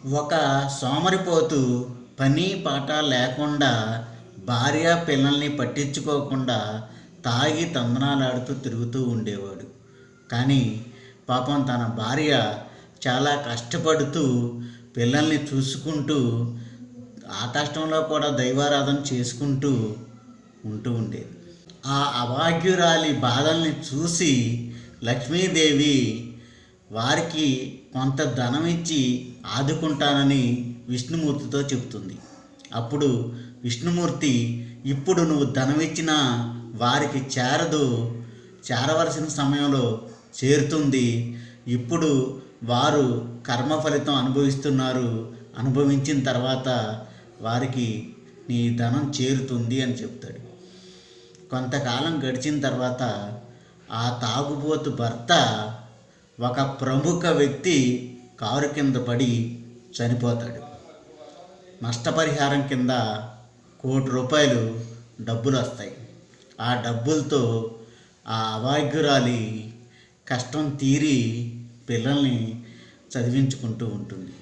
ఒక సోమరిపోతు పని పాట లేకుండా భార్య పిల్లల్ని పట్టించుకోకుండా తాగి తందనాలాడుతూ తిరుగుతూ ఉండేవాడు. కానీ పాపం తన భార్య చాలా కష్టపడుతూ పిల్లల్ని చూసుకుంటూ ఆ కష్టంలో కూడా దైవారాధన చేసుకుంటూ ఉండేది. ఆ అభాగ్యురాలి బాధల్ని చూసి లక్ష్మీదేవి వారికి కొంత ధనం ఇచ్చి ఆదుకుంటానని విష్ణుమూర్తితో చెబుతుంది. అప్పుడు విష్ణుమూర్తి, ఇప్పుడు నువ్వు ధనం ఇచ్చినా వారికి చేరవలసిన సమయంలో చేరుతుంది. ఇప్పుడు వారు కర్మ ఫలితం అనుభవిస్తున్నారు, అనుభవించిన తర్వాత వారికి నీ ధనం చేరుతుంది అని చెప్తాడు. కొంతకాలం గడిచిన తర్వాత ఆ తాగుబోతు భర్త ఒక ప్రముఖ వ్యక్తి కారు కింద పడి చనిపోతాడు. నష్టపరిహారం కింద ₹1,00,00,000 డబ్బులు వస్తాయి. ఆ డబ్బులతో ఆ అభాగ్యురాలి కష్టం తీరి పిల్లల్ని చదివించుకుంటూ ఉంటుంది.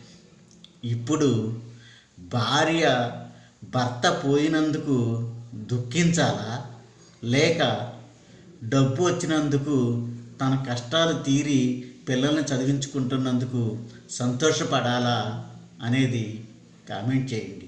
ఇప్పుడు భార్య భర్త పోయినందుకు దుఃఖించాలా, లేక డబ్బు వచ్చినందుకు తన కష్టాలు తీరి పిల్లల్ని చదివించుకుంటున్నందుకు సంతోషపడాలా అనేది కామెంట్ చేయండి.